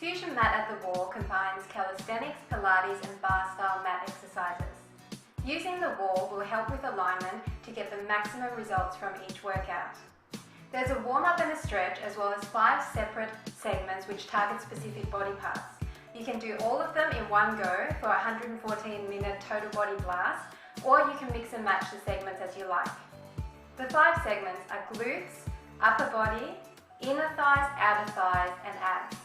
fusion mat at the wall combines calisthenics, Pilates and bar style mat exercises. Using the wall will help with alignment to get the maximum results from each workout. There's a warm-up and a stretch, as well as 5 separate segments which target specific body parts. You can do all of them in one go for a 114-minute total body blast, or you can mix and match the segments as you like. The 5 segments are glutes, upper body, inner thighs, outer thighs and abs.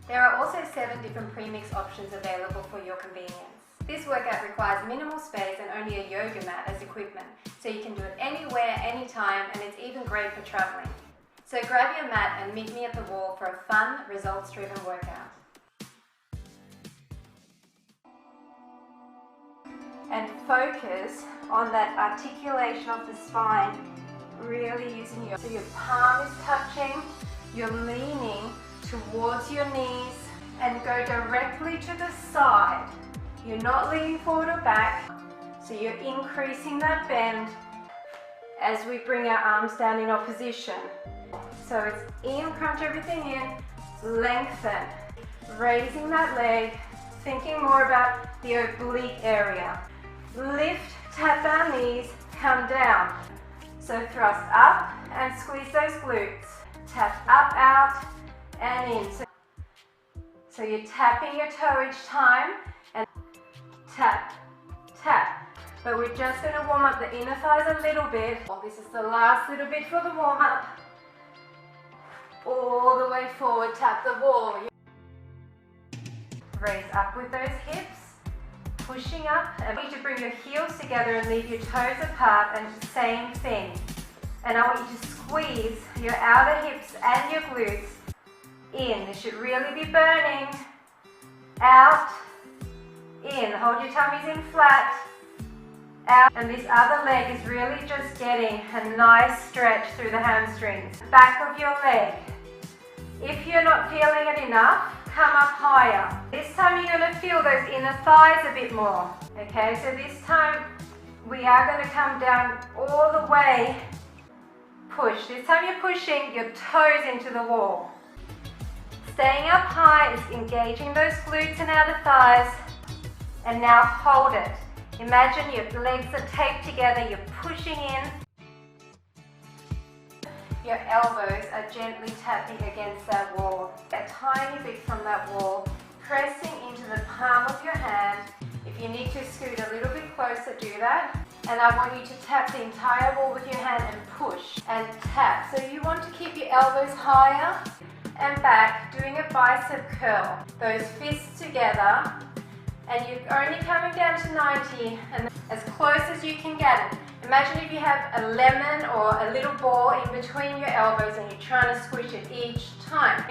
There are also 7 different premix options available for your convenience. This workout requires minimal space and only a yoga mat as equipment, so you can do it anywhere, anytime, and it's even great for traveling. So grab your mat and meet me at the wall for a fun, results-driven workout. And focus on that articulation of the spine, really using so your palm is touching, you're leaning towards your knees and go directly to the side. You're not leaning forward or back, so you're increasing that bend as we bring our arms down in opposition. So it's in, crunch everything in, lengthen, raising that leg, thinking more about the oblique area. Lift, tap our knees, come down. So thrust up and squeeze those glutes. Tap up, out, and in. So you're tapping your toe each time, and tap, tap. But we're just going to warm up the inner thighs a little bit. This is the last little bit for the warm up. All the way forward, tap the wall. Raise up with those hips, pushing up. And I want you to bring your heels together and leave your toes apart, and same thing. And I want you to squeeze your outer hips and your glutes in. This should really be burning. Out, in. Hold your tummies in flat. Out. And this other leg is really just getting a nice stretch through the hamstrings. Back of your leg. If you're not feeling it enough, come up higher. This time you're going to feel those inner thighs a bit more. Okay, so this time we are going to come down all the way. Push. This time you're pushing your toes into the wall. Staying up high is engaging those glutes and outer thighs. And now hold it. Imagine your legs are taped together, you're pushing in. Your elbows are gently tapping against that wall. A tiny bit from that wall, pressing into the palm of your hand. If you need to scoot a little bit closer, do that. And I want you to tap the entire wall with your hand and push and tap. So you want to keep your elbows higher and back, doing a bicep curl. Those fists together. And you're only coming down to 90 and as close as you can get it. Imagine if you have a lemon or a little ball in between your elbows and you're trying to squish it each time.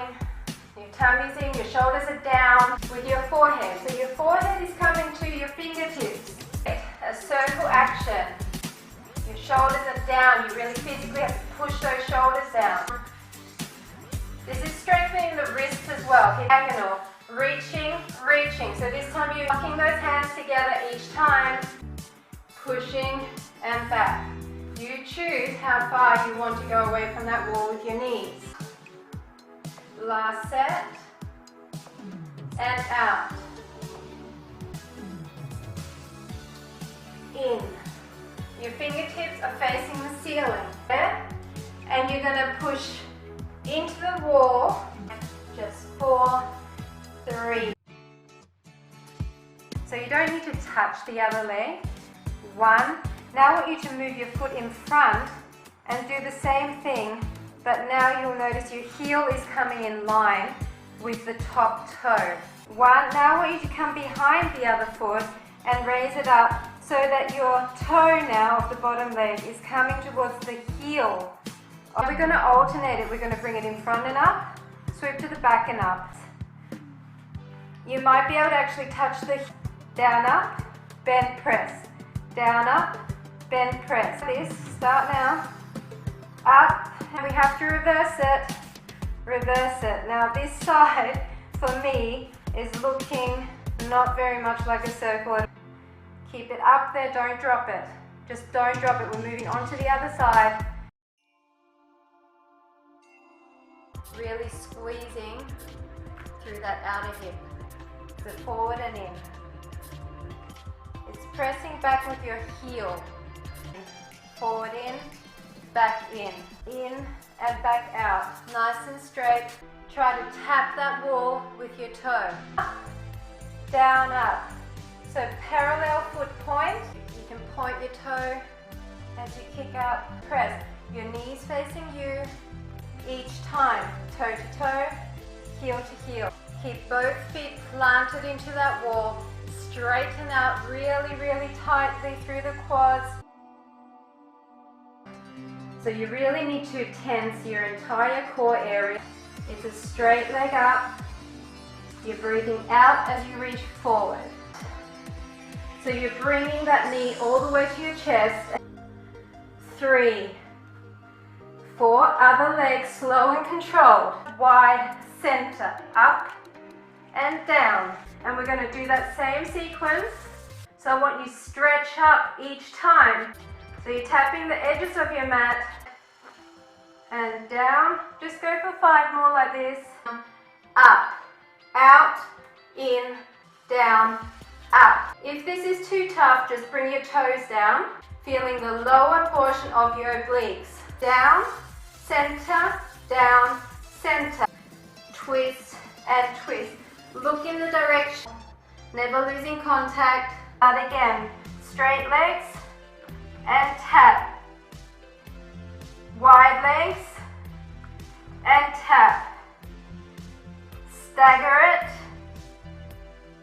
Your tummy's in, your shoulders are down with your forehead. So your forehead is coming to your fingertips. A circle action. Your shoulders are down. You really physically have to push those shoulders down. This is strengthening the wrists as well. Diagonal. Reaching, reaching. So this time you're locking those hands together each time. Pushing and back. You choose how far you want to go away from that wall with your knees. Last set. And out. In. Your fingertips are facing the ceiling. And you're going to push into the wall. Just 4, 3. So you don't need to touch the other leg. 1. Now I want you to move your foot in front and do the same thing, but now you'll notice your heel is coming in line with the top toe. 1. Now I want you to come behind the other foot and raise it up so that your toe now of the bottom leg is coming towards the heel. We're going to alternate it. We're going to bring it in front and up, sweep to the back and up. You might be able to actually touch the down, up, bend, press. Down, up, bend, press. This, start now. Up, and we have to reverse it. Reverse it. Now this side, for me, is looking not very much like a circle. Keep it up there, don't drop it. Just don't drop it. We're moving on to the other side. Really squeezing through that outer hip. So forward and in. It's pressing back with your heel. Forward in, back in and back out. Nice and straight. Try to tap that wall with your toe. Up, down, up. So parallel foot point. You can point your toe as you kick out. Press. Your knees facing you each time. Toe to toe, heel to heel. Keep both feet planted into that wall. Straighten out really, really tightly through the quads. So you really need to tense your entire core area. It's a straight leg up. You're breathing out as you reach forward. So you're bringing that knee all the way to your chest. 3, 4, other leg slow and controlled. Wide, center, up and down. And we're going to do that same sequence. So I want you to stretch up each time. So you're tapping the edges of your mat and down. Just go for 5 more like this. Up, out, in, down, up. If this is too tough, just bring your toes down, feeling the lower portion of your obliques. Down, center, down, center. Twist and twist. Look in the direction, never losing contact. Out again. Straight legs and tap. Wide legs and tap. Stagger it.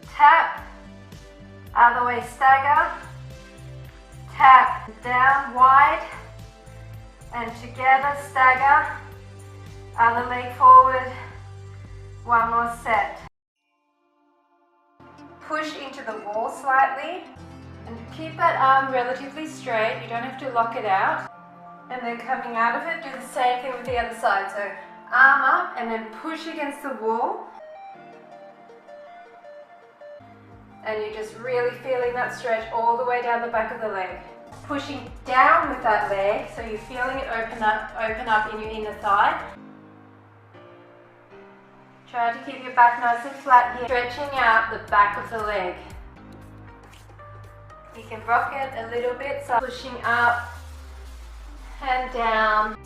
Tap. Other way, stagger. Tap. Down, wide. And together, stagger. Other leg forward. One more set. Push into the wall slightly and keep that arm relatively straight. You don't have to lock it out. And then coming out of it, do the same thing with the other side. So arm up and then push against the wall. And you're just really feeling that stretch all the way down the back of the leg. Pushing down with that leg, so you're feeling it open up in your inner thigh. Try to keep your back nice and flat here. Stretching out the back of the leg. You can rock it a little bit, so pushing up and down.